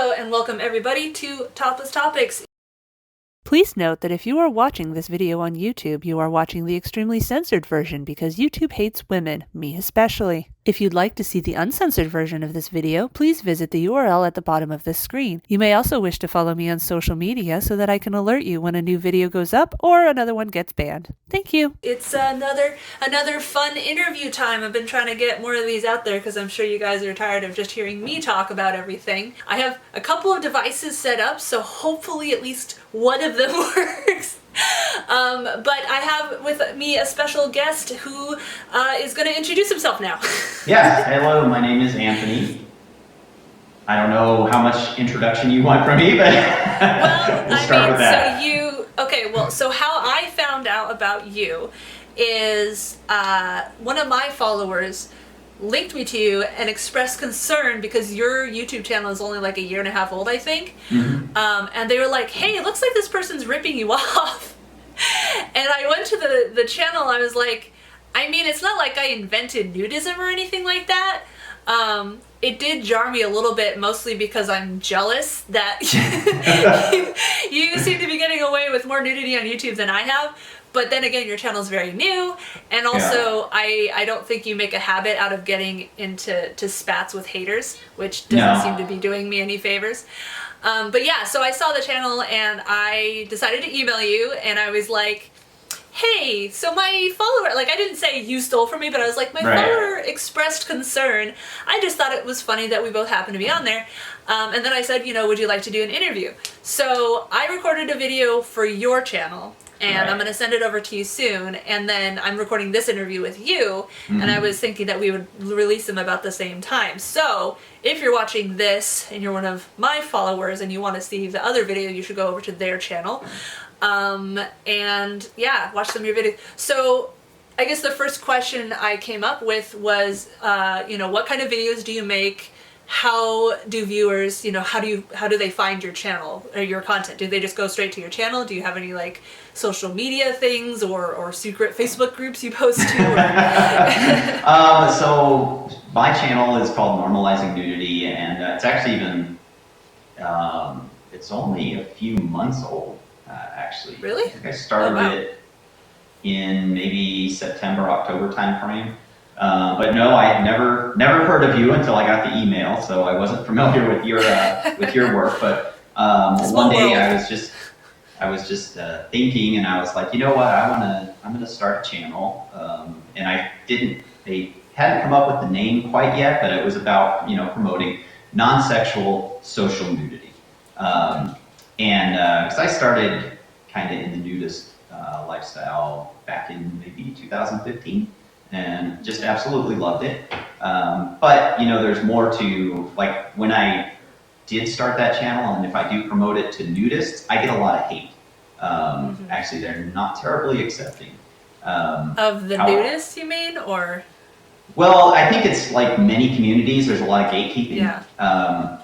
Hello and welcome everybody to Topless Topics. Please note that if you are watching this video on YouTube, you are watching the extremely censored version because YouTube hates women, me especially. If you'd like to see the uncensored version of this video, please visit the URL at the bottom of this screen. You may also wish to follow me on social media so that I can alert you when a new video goes up or another one gets banned. Thank you. It's another fun interview time. I've been trying to get more of these out there because I'm sure you guys are tired of just hearing me talk about everything. I have a couple of devices set up, so hopefully at least one of them works. But I have with me a special guest who is going to introduce himself now. Yes, hello, my name is Anthony. I don't know how much introduction you want from me, but we'll start with that. So how I found out about you is one of my followers linked me to you and expressed concern because your YouTube channel is only like a year and a half old, I think. Mm-hmm. And they were like, hey, it looks like this person's ripping you off. And I went to the channel, I was like, I mean, it's not like I invented nudism or anything like that. It did jar me a little bit, mostly because I'm jealous that you seem to be getting away with more nudity on YouTube than I have. But then again, your channel's very new, and also I don't think you make a habit out of getting into spats with haters, which doesn't seem to be doing me any favors. But yeah, so I saw the channel and I decided to email you, and I was like, hey, so my follower, like I didn't say you stole from me, but I was like, my follower expressed concern. I just thought it was funny that we both happened to be on there. And then I said, would you like to do an interview? So I recorded a video for your channel, and I'm going to send it over to you soon. And then I'm recording this interview with you, and I was thinking that we would release them about the same time. So if you're watching this and you're one of my followers and you want to see the other video, you should go over to their channel. And yeah, watch some of your videos. So I guess the first question I came up with was, what kind of videos do you make? How do viewers, how do they find your channel or your content? Do they just go straight to your channel? Do you have any like social media things or secret Facebook groups you post to? So my channel is called Normalizing Nudity, and it's actually been, it's only a few months old. Actually. Really? I think I started it in maybe September, October timeframe. But no, I had never heard of you until I got the email, so I wasn't familiar with your work. But one day I was just thinking, and I was like, you know what, I'm gonna start a channel. And they hadn't come up with the name quite yet, but it was about promoting non-sexual social nudity. And because I started kind of in the nudist lifestyle back in maybe 2015, and just absolutely loved it. But there's more to, like, when I did start that channel, and if I do promote it to nudists, I get a lot of hate. Actually, they're not terribly accepting. Of the nudists, you mean, or? Well, I think it's like many communities, there's a lot of gatekeeping. Yeah.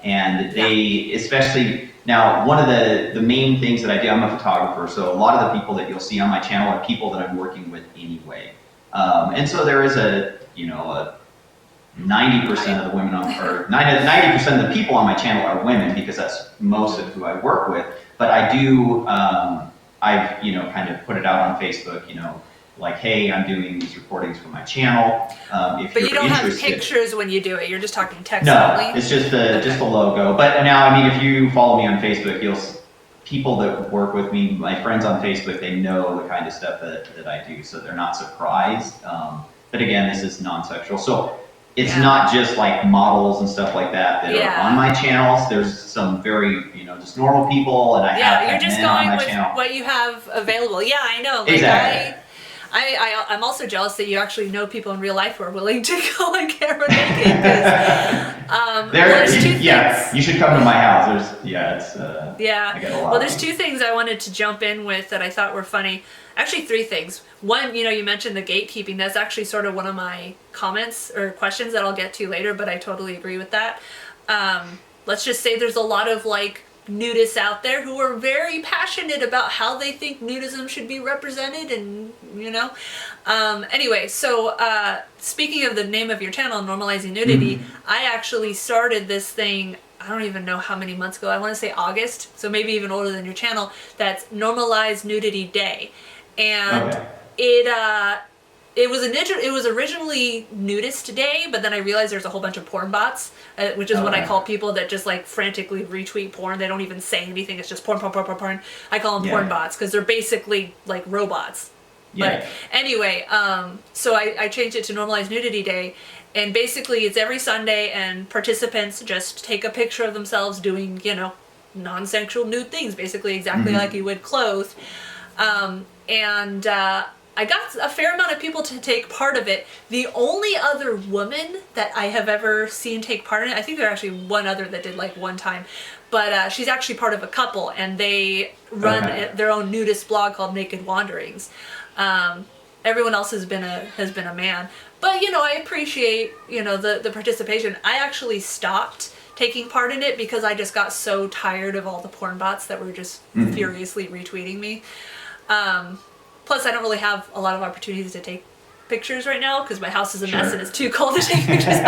And they, especially, now one of the main things that I do, I'm a photographer, so a lot of the people that you'll see on my channel are people that I'm working with anyway. And so there is a 90% of the women or 90% of the people on my channel are women, because that's most of who I work with. But I do, I've kind of put it out on Facebook, like, hey, I'm doing these recordings for my channel. But you don't have pictures when you do it. You're just talking text only. No, it's just the logo. But now, I mean, if you follow me on Facebook, people that work with me, my friends on Facebook, they know the kind of stuff that I do, so they're not surprised. But again, this is non-sexual, so it's not just like models and stuff like that are on my channels. There's some very just normal people, and I have you're just going with channel. What you have available. Yeah, I know. Like, exactly. I'm also jealous that you actually know people in real life who are willing to go on camera naked. You should come to my house. I get a lot. Well, there's two things I wanted to jump in with that I thought were funny. Actually, three things. One, you mentioned the gatekeeping. That's actually sort of one of my comments or questions that I'll get to later, but I totally agree with that. Let's just say there's a lot of like nudists out there who are very passionate about how they think nudism should be represented, and anyway, so speaking of the name of your channel, Normalizing Nudity, I actually started this thing I don't even know how many months ago. I want to say August, so maybe even older than your channel. That's Normalized Nudity Day, and Okay. it was originally Nudist Day, but then I realized there's a whole bunch of porn bots, which is what I call people that just like frantically retweet porn. They don't even say anything. It's just porn, porn, porn, porn, porn. I call them porn bots because they're basically like robots. Yeah. But anyway, so I changed it to Normalized Nudity Day, and basically it's every Sunday, and participants just take a picture of themselves doing, you know, non-sexual nude things, basically exactly like you would clothed. I got a fair amount of people to take part of it. The only other woman that I have ever seen take part in it, I think there actually one other that did like one time, but she's actually part of a couple, and they run their own nudist blog called Naked Wanderings. Everyone else has been a man, but you know, I appreciate, you know, the participation. I actually stopped taking part in it because I just got so tired of all the porn bots that were just furiously retweeting me. Plus, I don't really have a lot of opportunities to take pictures right now because my house is a mess and it's too cold to take pictures out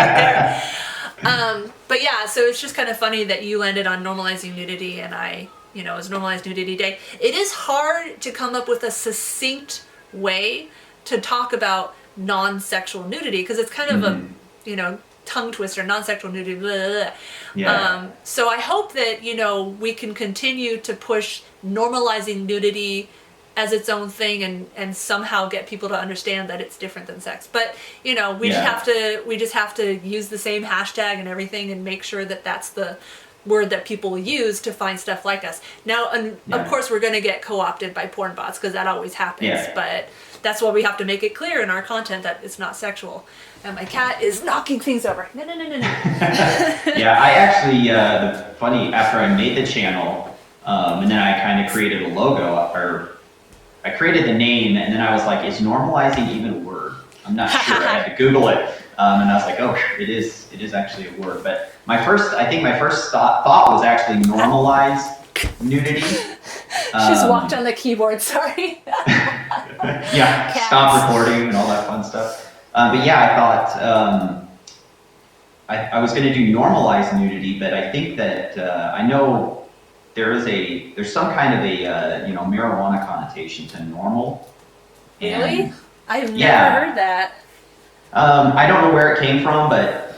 there. But yeah, so it's just kind of funny that you landed on Normalizing Nudity and I, you know, it's Normalized Nudity Day. It is hard to come up with a succinct way to talk about non-sexual nudity because it's kind of a, you know, tongue twister, non-sexual nudity, blah, blah, blah. Yeah. So I hope that, you know, we can continue to push normalizing nudity as its own thing and somehow get people to understand that it's different than sex. But, you know, we just have to use the same hashtag and everything and make sure that that's the word that people use to find stuff like us. Now, of course, we're going to get co-opted by porn bots because that always happens, but that's why we have to make it clear in our content that it's not sexual. And my cat is knocking things over. No. Yeah, I actually, funny, after I made the channel, and then I kind of created a logo, or I created the name, and then I was like, is normalizing even a word? I'm not sure. I had to Google it, and I was like, oh, it is actually a word. But I think my first thought was actually normalize nudity. She's walked on the keyboard, sorry. Yeah, cats. Stop recording and all that fun stuff. But yeah, I thought I was going to do normalize nudity, but I think that I know there's some kind of a you know, marijuana connotation to normal. Really? I've never heard that. I don't know where it came from, but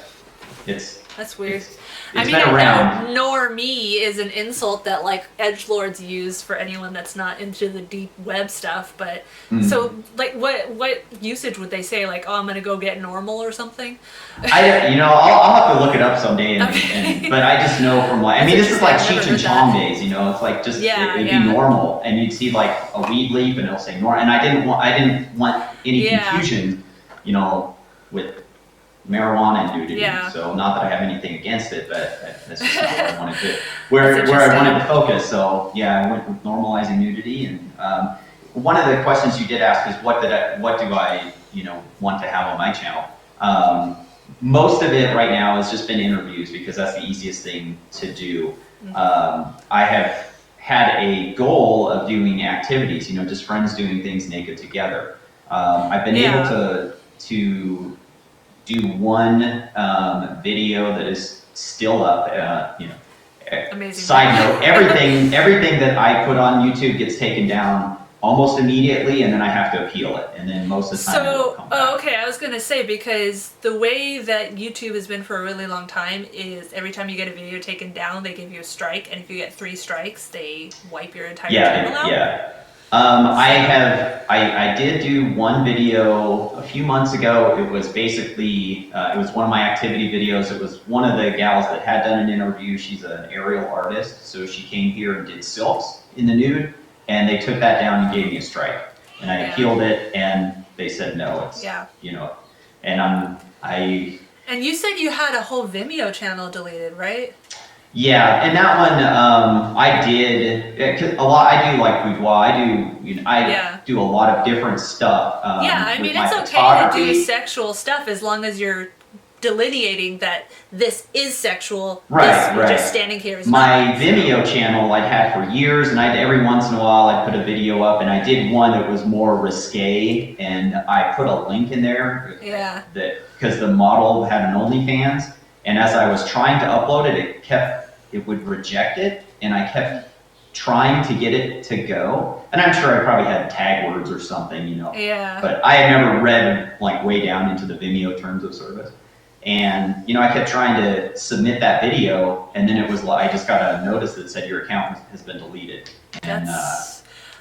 that's weird. It's been around. Normie is an insult that like edgelords use for anyone that's not into the deep web stuff. But so like, what usage would they say? Like, oh, I'm gonna go get normal or something. I'll have to look it up someday. But I just know from like, I mean, this is like Cheech and Chong days. You know, it's like just it'd be normal, and you'd see like a weed leaf, and it'll say normal. And I didn't want any confusion, you know, with marijuana and nudity. So not that I have anything against it, but that's just not where I wanted to where I wanted to focus. So yeah, I went with normalizing nudity. And one of the questions you did ask is what do I want to have on my channel? Most of it right now has just been interviews because that's the easiest thing to do. I have had a goal of doing activities, just friends doing things naked together. I've been able to do one video that is still up. Amazing. Side note: everything that I put on YouTube gets taken down almost immediately, and then I have to appeal it, and then most of the time it'll come back. Okay, I was gonna say, because the way that YouTube has been for a really long time is every time you get a video taken down, they give you a strike, and if you get 3 strikes, they wipe your entire channel out. Yeah. I did do one video a few months ago. It was basically, it was one of my activity videos. It was one of the gals that had done an interview. She's an aerial artist, so she came here and did silks in the nude, and they took that down and gave me a strike. And I appealed it, and they said no. It's and And you said you had a whole Vimeo channel deleted, right? Yeah, and that one I did a lot. I do like boudoir. I do a lot of different stuff. I mean, it's okay to do sexual stuff as long as you're delineating that this is sexual. Right. Just standing here is my not. Vimeo channel I'd had for years, and every once in a while I'd put a video up, and I did one that was more risque, and I put a link in there. Yeah. Because the model had an OnlyFans. And as I was trying to upload it, it would reject it, and I kept trying to get it to go. And I'm sure I probably had tag words or something, Yeah. But I had never read like way down into the Vimeo terms of service. And, I kept trying to submit that video, and then it was like, I just got a notice that said your account has been deleted. And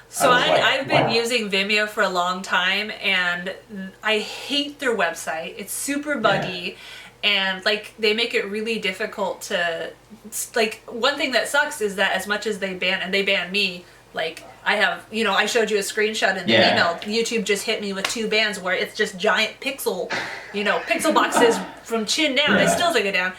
so I've been using Vimeo for a long time, and I hate their website. It's super buggy. And like they make it really difficult to, like, one thing that sucks is that as much as they ban me, like I have, I showed you a screenshot in the email. YouTube just hit me with 2 bans where it's just giant pixel boxes from chin down. They still take it down,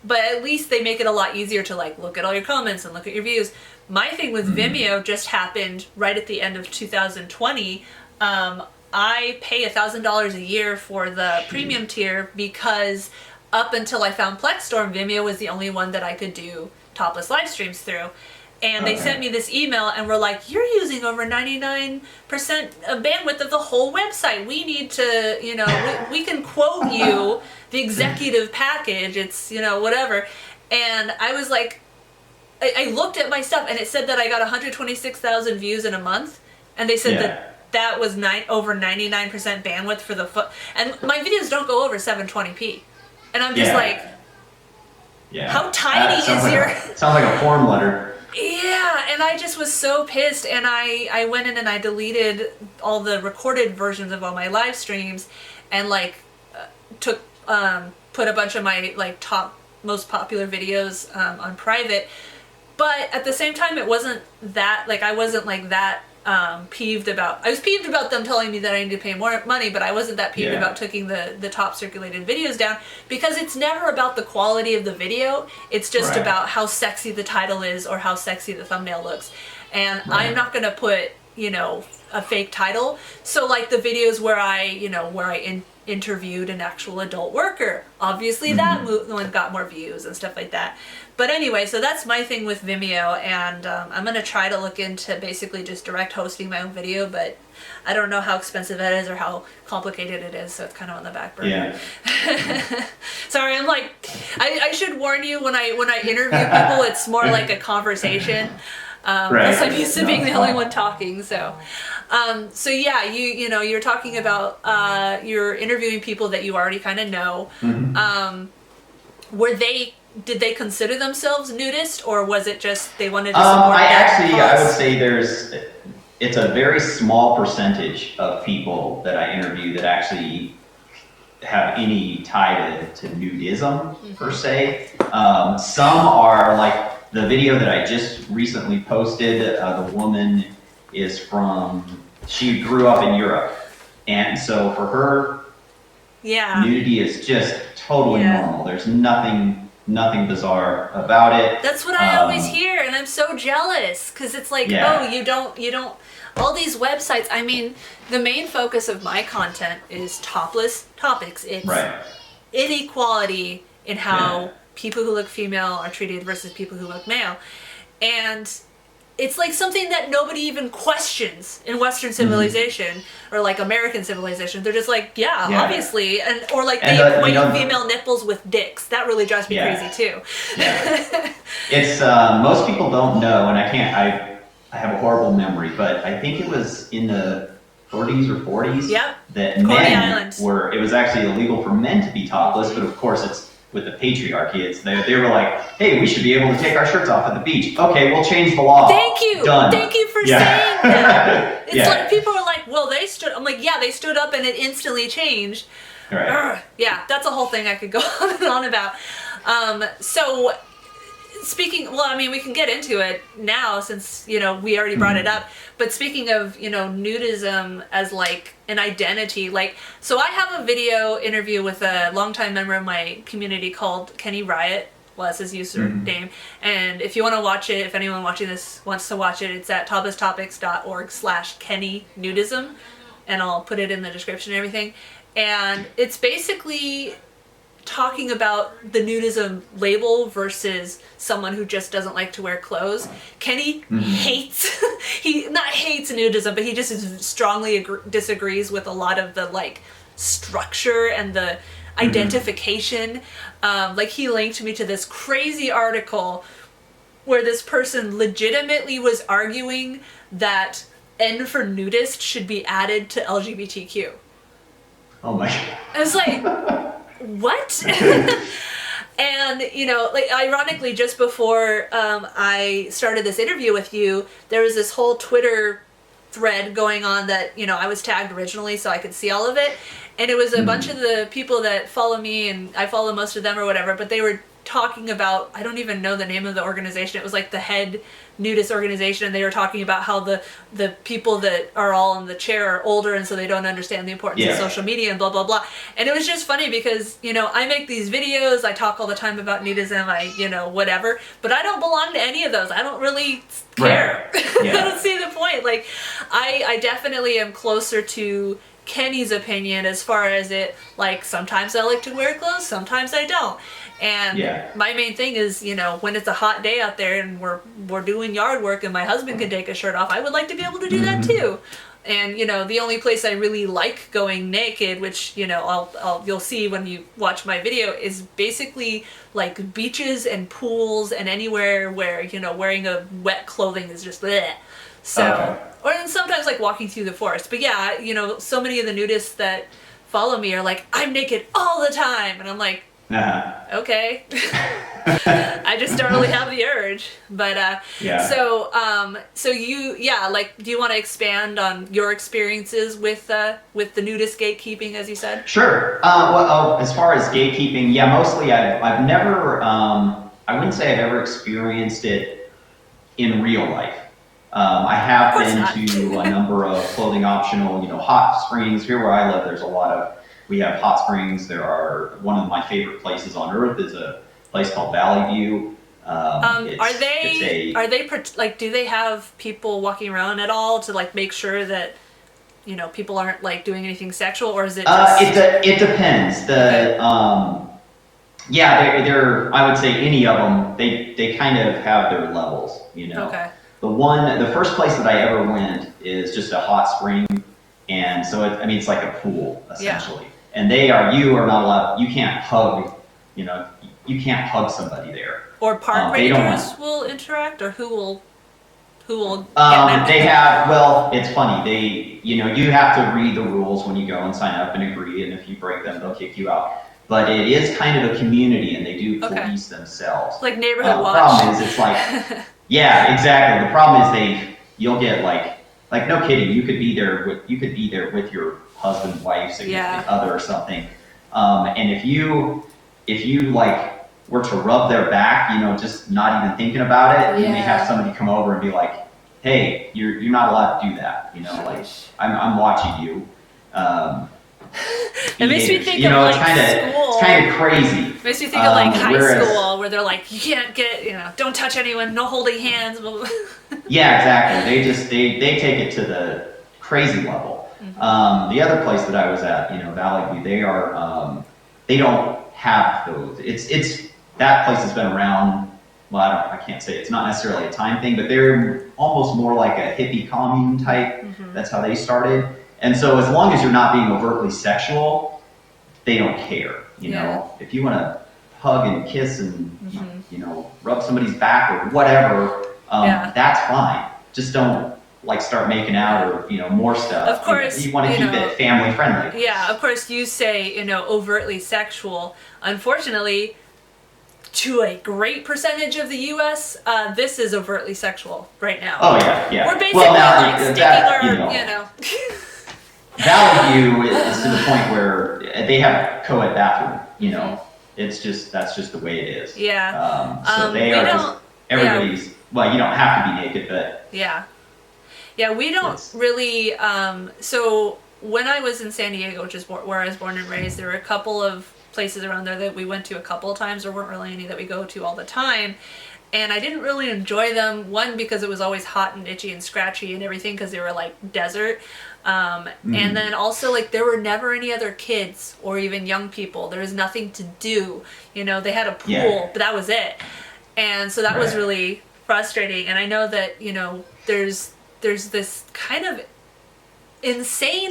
but at least they make it a lot easier to like look at all your comments and look at your views. My thing with Vimeo just happened right at the end of 2020. I pay $1,000 a year for the premium tier because up until I found Plexstorm, Vimeo was the only one that I could do topless live streams through. And they sent me this email and were like, you're using over 99% of bandwidth of the whole website. We need to, we can quote you the executive package. It's, whatever. And I was like, I looked at my stuff and it said that I got 126,000 views in a month. And they said that was over 99% bandwidth for the and my videos don't go over 720p. And I'm just like, how tiny is your... Sounds like a form letter. Yeah, and I just was so pissed, and I went in and I deleted all the recorded versions of all my live streams, and like put a bunch of my like most popular videos on private. But at the same time, it wasn't that, like, I wasn't like that peeved about, I was peeved about them telling me that I need to pay more money, but I wasn't that peeved about taking the top circulated videos down, because it's never about the quality of the video. It's just about how sexy the title is or how sexy the thumbnail looks. And I'm not going to put, a fake title. So like the videos where I interviewed an actual adult worker, obviously that one got more views and stuff like that. But anyway, so that's my thing with Vimeo, and I'm going to try to look into basically just direct hosting my own video, but I don't know how expensive that is or how complicated it is, so it's kind of on the back burner. Yeah. Sorry, I'm like, I should warn you, when I interview people, it's more like a conversation. Because I'm used to being the only one talking, so. So yeah, you're talking about, you're interviewing people that you already kind of know. Did they consider themselves nudist, or was it just they wanted to support I would say it's a very small percentage of people that I interview that actually have any tie to nudism per se. Some are like the video that I just recently posted. The woman is she grew up in Europe, and so for her, nudity is just totally normal. There's nothing bizarre about it. That's what I always hear, and I'm so jealous, because it's like, oh, you don't, all these websites. I mean, the main focus of my content is topless topics. It's inequality in how people who look female are treated versus people who look male. And it's like something that nobody even questions in Western civilization or like American civilization. They're just like, obviously. Or like they equate female nipples with dicks. That really drives me crazy too. It's, most people don't know, and I have a horrible memory, but I think it was in the 30s or 40s that it was actually illegal for men to be topless, but of course it's with the patriarchy. They were like, hey, we should be able to take our shirts off at the beach. Okay, we'll change the law. Thank you. Done. Thank you for saying that. It's like people are like, well, I'm like, yeah, they stood up and it instantly changed. Right. Yeah, that's a whole thing I could go on and on about. So we can get into it now since, we already brought it up. But speaking of, nudism as like an identity, like, so I have a video interview with a longtime member of my community called Kenny Riot. Well, that's his username. And if you want to watch it, if anyone watching this wants to watch it, it's at toplesstopics.org/Kenny Nudism. And I'll put it in the description and everything. And it's basically talking about the nudism label versus someone who just doesn't like to wear clothes. Kenny hates, he not hates nudism, but he just strongly disagrees with a lot of the like structure and the identification. Like, he linked me to this crazy article where this person legitimately was arguing that N for nudist should be added to LGBTQ. Oh my God. I was like, what? And, you know, like, ironically, just before I started this interview with you, there was this whole Twitter thread going on that, you know, I was tagged originally so I could see all of it. And it was a bunch of the people that follow me, and I follow most of them or whatever, but they were talking about, I don't even know the name of the organization. It was like the head nudist organization, and they were talking about how the people that are all in the chair are older, and so they don't understand the importance of social media and blah blah blah. And it was just funny because, you know, I make these videos, I talk all the time about nudism, I, you know, whatever, but I don't belong to any of those. I don't really care. Right. Yeah. I don't see the point. Like, I definitely am closer to Kenny's opinion as far as it, like, sometimes I like to wear clothes, sometimes I don't. And my main thing is, you know, when it's a hot day out there and we're doing yard work and my husband can take his shirt off, I would like to be able to do that too. And, you know, the only place I really like going naked, which, you know, you'll see when you watch my video, is basically like beaches and pools and anywhere where, you know, wearing a wet clothing is just bleh. So, or then sometimes like walking through the forest. But yeah, you know, so many of the nudists that follow me are like, I'm naked all the time. And I'm like, okay. I just don't really have the urge. But so you, like, do you want to expand on your experiences with the nudist gatekeeping, as you said? Sure. Well, as far as gatekeeping, mostly I've never, I wouldn't say I've ever experienced it in real life. I have been to a number of clothing optional, you know, hot springs. Here where I live, we have hot springs. One of my favorite places on earth is a place called Valley View. Are they like, do they have people walking around at all to like make sure that, you know, people aren't like doing anything sexual, or is it just... It depends. They're I would say any of them, they kind of have their levels, you know. Okay. The first place that I ever went is just a hot spring, and so it's like a pool essentially. And you are not allowed, you can't hug, you know, you can't hug somebody there. Or park rangers will interact, or who will they have, well, it's funny, you have to read the rules when you go and sign up and agree, and if you break them, they'll kick you out. But it is kind of a community, and they do police themselves. Like neighborhood watch. The problem is, it's like, yeah, exactly. The problem is you'll get like no kidding, you could be there with your husband, wife, significant other or something. And if you like were to rub their back, you know, just not even thinking about it, you may have somebody come over and be like, hey, you're not allowed to do that. You know, like, I'm watching you. It makes me think of like school. It's kind of crazy. It makes me think of like high school, where they're like, you can't get, you know, don't touch anyone, no holding hands. Yeah, exactly. They take it to the crazy level. Mm-hmm. The other place that I was at, you know, Valley View, they don't have those. It's that place has been around. Well, I can't say it's not necessarily a time thing, but they're almost more like a hippie commune type. Mm-hmm. That's how they started. And so as long as you're not being overtly sexual, they don't care. You know, if you want to hug and kiss and, you know, rub somebody's back or whatever, that's fine. Just don't like start making out or, you know, more stuff. Of course. You want to keep it family friendly. Yeah, of course you say, you know, overtly sexual. Unfortunately, to a great percentage of the U.S., this is overtly sexual right now. Oh, yeah. We're basically sticking our, you know. Valley View is to the point where they have co-ed bathroom, you know. It's just, that's just the way it is. Yeah. So they are just, everybody's, well, you don't have to be naked, but. Yeah. Yeah, we don't really, so when I was in San Diego, which is where I was born and raised, there were a couple of places around there that we went to a couple of times. There weren't really any that we go to all the time. And I didn't really enjoy them. One, because it was always hot and itchy and scratchy and everything, because they were like desert. And then also, like, there were never any other kids or even young people. There was nothing to do. You know, they had a pool, but that was it. And so that was really frustrating. And I know that, you know, there's this kind of insane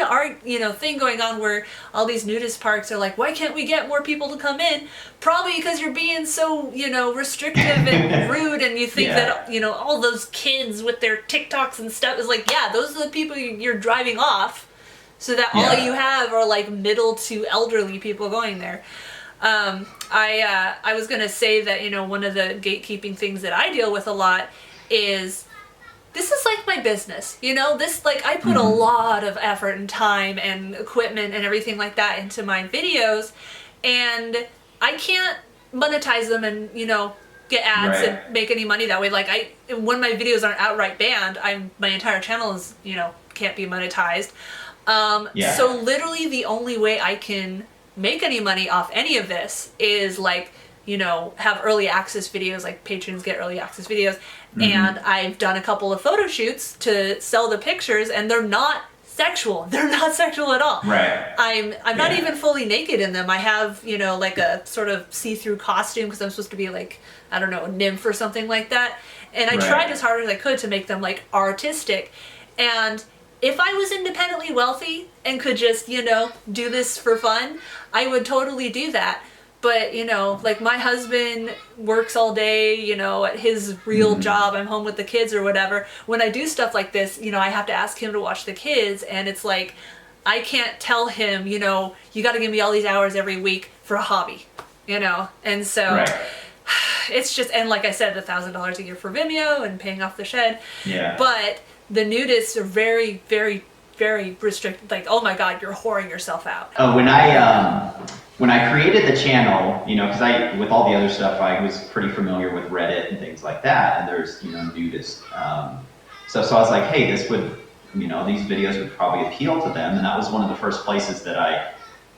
thing going on where all these nudist parks are like, why can't we get more people to come in? Probably because you're being so, restrictive and rude, and you think that, all those kids with their TikToks and stuff is like, yeah, those are the people you're driving off, so that all you have are like middle to elderly people going there. I was gonna say that, one of the gatekeeping things that I deal with a lot is, this is like my business, this, like, I put a lot of effort and time and equipment and everything like that into my videos, and I can't monetize them and, get ads and make any money that way. Like, when my videos aren't outright banned, my entire channel is, can't be monetized. So literally the only way I can make any money off any of this is like, have early access videos, like patrons get early access videos. And I've done a couple of photo shoots to sell the pictures, and they're not sexual. They're not sexual at all. Right. I'm not even fully naked in them. I have, like a sort of see-through costume because I'm supposed to be like, I don't know, a nymph or something like that. And I tried as hard as I could to make them like artistic. And if I was independently wealthy and could just, do this for fun, I would totally do that. But, like my husband works all day, at his real job. I'm home with the kids or whatever. When I do stuff like this, I have to ask him to watch the kids. And it's like, I can't tell him, you got to give me all these hours every week for a hobby, And so it's just, and like I said, the $1,000 a year for Vimeo and paying off the shed. Yeah. But the nudists are very, very, very restricted. Like, oh my God, you're whoring yourself out. Oh, when I created the channel, because with all the other stuff, I was pretty familiar with Reddit and things like that, and there's, nudist. So I was like, hey, this would, these videos would probably appeal to them, and that was one of the first places that I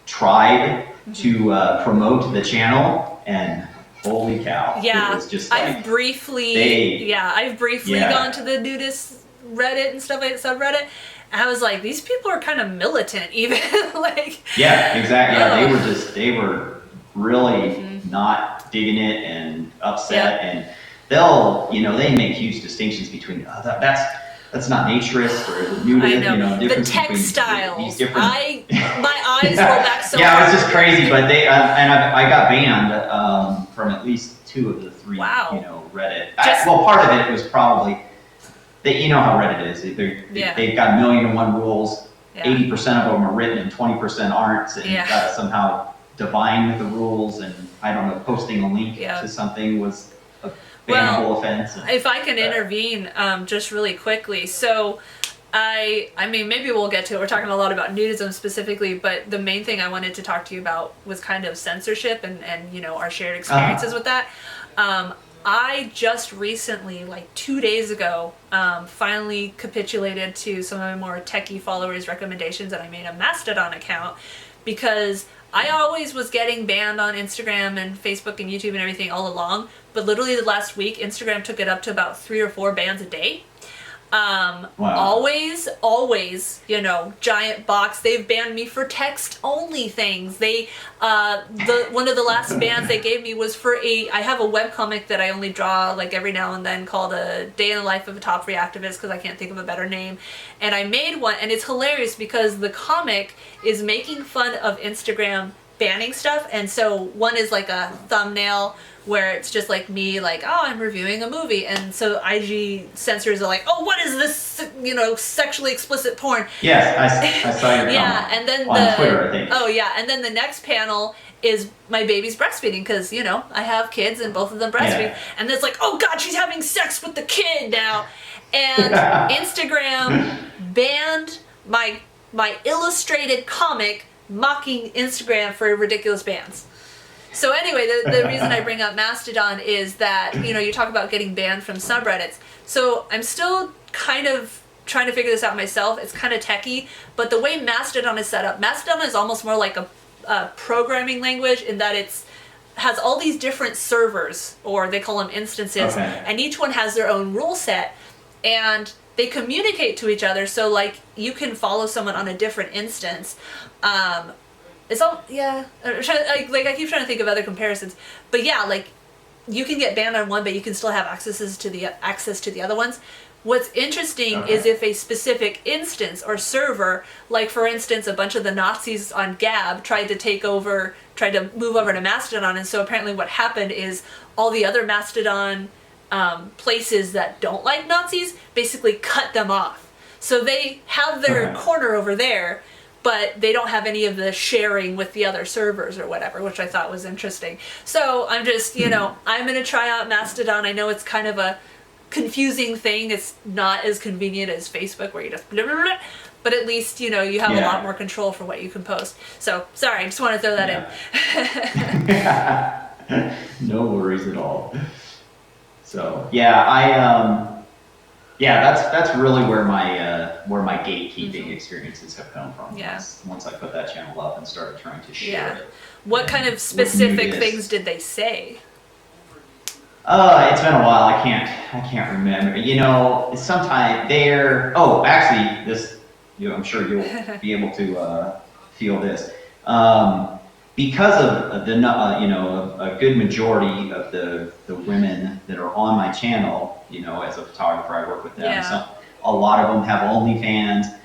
tried to promote the channel, and holy cow. Yeah, it was just like, I've briefly gone to the nudist Reddit and stuff like subreddit. I was like, these people are kind of militant, even. Like. Yeah, exactly. Yeah, they were really not digging it and upset, and they make huge distinctions between that's not naturist or nudist. I know. The textiles. These different. My eyes roll back so. Yeah, it was just crazy. But I got banned from at least 2 of the 3. Reddit. Part of it was probably. How Reddit is. They've got 1,000,001 rules. 80% of them are written and 20% aren't. And you've got to somehow divine the rules. And I don't know, posting a link to something was a bannable offense. If I can intervene just really quickly. So I mean, maybe we'll get to it. We're talking a lot about nudism specifically, but the main thing I wanted to talk to you about was kind of censorship and our shared experiences with that. I just recently, like 2 days ago, finally capitulated to some of my more techie followers' recommendations, and I made a Mastodon account because I always was getting banned on Instagram and Facebook and YouTube and everything all along, but literally the last week, Instagram took it up to about 3 or 4 bans a day. Wow. Always, giant box. They've banned me for text only things. One of the last bans they gave me was for I have a webcomic that I only draw like every now and then called A Day in the Life of a Top Free Activist, because I can't think of a better name. And I made one, and it's hilarious because the comic is making fun of Instagram banning stuff. And so one is like a thumbnail where it's just like me, like, oh, I'm reviewing a movie, and so IG censors are like, oh, what is this, sexually explicit porn? Yes, I saw your comment and then on Twitter, I think. Oh yeah, and then the next panel is my baby's breastfeeding, because I have kids and both of them breastfeed, and it's like, oh God, she's having sex with the kid now, and Instagram banned my illustrated comic mocking Instagram for ridiculous bans. So anyway, the reason I bring up Mastodon is that, you talk about getting banned from subreddits. So I'm still kind of trying to figure this out myself. It's kind of techie, but the way Mastodon is set up, Mastodon is almost more like a programming language in that has all these different servers, or they call them instances, and each one has their own rule set, and they communicate to each other. So like you can follow someone on a different instance. It's all, I keep trying to think of other comparisons, but yeah, like you can get banned on one, but you can still have access to the other ones. What's interesting is if a specific instance or server, like for instance, a bunch of the Nazis on Gab tried to move over to Mastodon, and so apparently what happened is all the other Mastodon places that don't like Nazis basically cut them off. So they have their corner over there, but they don't have any of the sharing with the other servers or whatever, which I thought was interesting. So I'm just, I'm going to try out Mastodon. I know it's kind of a confusing thing. It's not as convenient as Facebook where you just blah, blah, blah, but at least you have a lot more control for what you can post. So sorry, I just want to throw that in. No worries at all. So yeah, that's really where my gatekeeping experiences have come from. Yeah. Once I put that channel up and started trying to share it. What kind of specific things did they say? It's been a while. I can't remember. Sometime they're. Oh, actually, this. I'm sure you'll be able to feel this. Because of the a good majority of the women that are on my channel, as a photographer, I work with them. Yeah. So a lot of them have OnlyFans.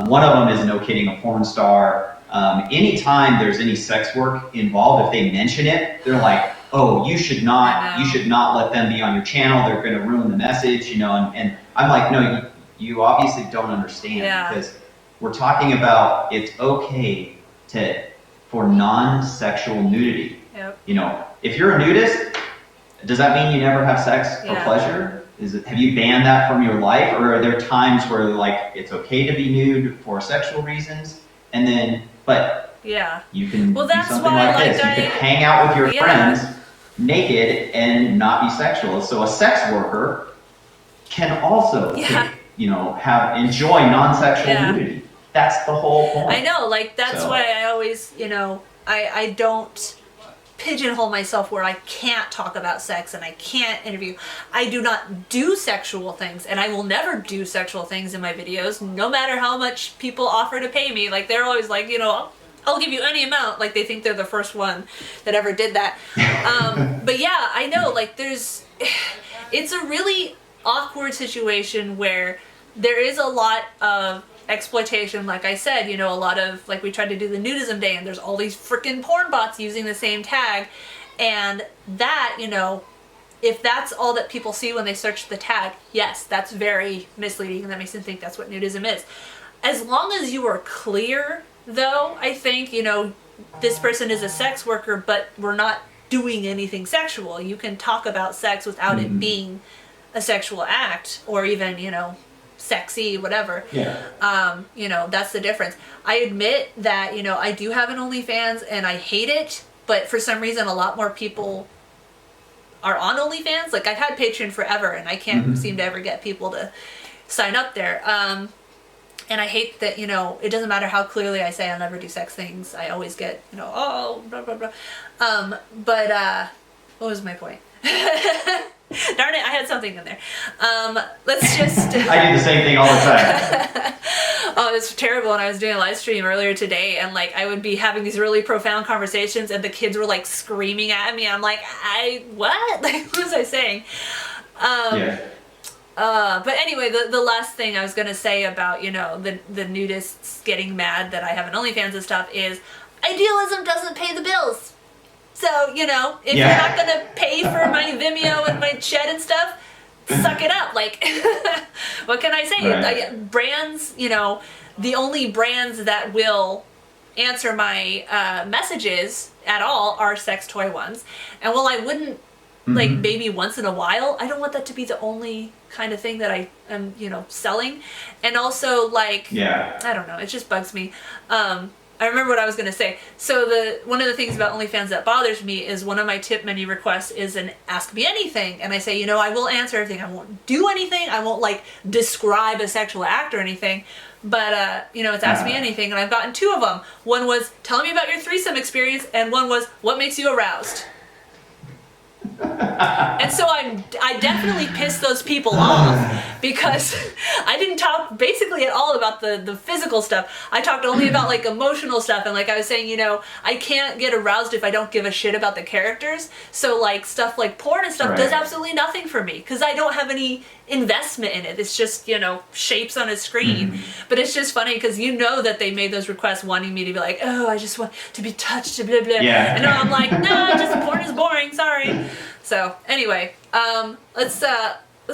One of them is, no kidding, a porn star. Anytime there's any sex work involved, if they mention it, they're like, "Oh, you should not let them be on your channel. They're going to ruin the message," and I'm like, "No, you obviously don't understand because we're talking about it's okay for non-sexual nudity. Yep. If you're a nudist, does that mean you never have sex for pleasure? Have you banned that from your life, or are there times where like it's okay to be nude for sexual reasons, and then you can do something like this. You can hang out with your friends naked and not be sexual. So a sex worker can also enjoy non-sexual nudity. That's the whole point. I know, that's why I always, I don't pigeonhole myself where I can't talk about sex and I can't interview. I do not do sexual things, and I will never do sexual things in my videos, no matter how much people offer to pay me. They're always like, I'll give you any amount. They think they're the first one that ever did that. But yeah, I know, it's a really awkward situation where there is a lot of exploitation. Like I said, a lot of, we tried to do the Nudism day, and there's all these freaking porn bots using the same tag, and that, if that's all that people see when they search the tag, yes, that's very misleading, and that makes them think that's what nudism is. As long as you are clear, though, I think, this person is a sex worker, but we're not doing anything sexual. You can talk about sex without it being a sexual act, or even, sexy, whatever. That's the difference. I admit that, I do have an OnlyFans and I hate it, but for some reason a lot more people are on OnlyFans. I've had Patreon forever and I can't seem to ever get people to sign up there. And I hate that, it doesn't matter how clearly I say I'll never do sex things. I always get, oh, blah, blah, blah. But what was my point? Darn it, I had something in there. Let's just... I do the same thing all the time. Oh, it's terrible. And I was doing a live stream earlier today, and I would be having these really profound conversations, and the kids were screaming at me. I'm like, what? What was I saying? But anyway, the last thing I was going to say about, the nudists getting mad that I have an OnlyFans and stuff is idealism doesn't pay the bills. So, if you're not going to pay for my Vimeo and my shed and stuff, suck it up. What can I say? Right. Brands, the only brands that will answer my messages at all are sex toy ones. And while I wouldn't, maybe once in a while, I don't want that to be the only kind of thing that I am, selling. And also, I don't know, it just bugs me. I remember what I was going to say. So one of the things about OnlyFans that bothers me is one of my tip menu requests is an ask me anything. And I say, I will answer everything. I won't do anything. I won't describe a sexual act or anything. But, it's ask me anything. And I've gotten 2 of them. One was, tell me about your threesome experience. And one was, what makes you aroused? And so I definitely pissed those people off because I didn't talk basically at all about the physical stuff. I talked only about like emotional stuff, and like I was saying, you know, I can't get aroused if I don't give a shit about the characters. So like stuff like porn and stuff does absolutely nothing for me because I don't have any investment in it. It's just, you know, shapes on a screen. But it's just funny because you know that they made those requests wanting me to be like, oh, I just want to be touched, blah blah. Yeah. And I'm like, no, just porn is boring. Sorry. So anyway, let's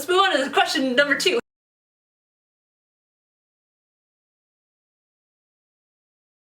move on to question number 2.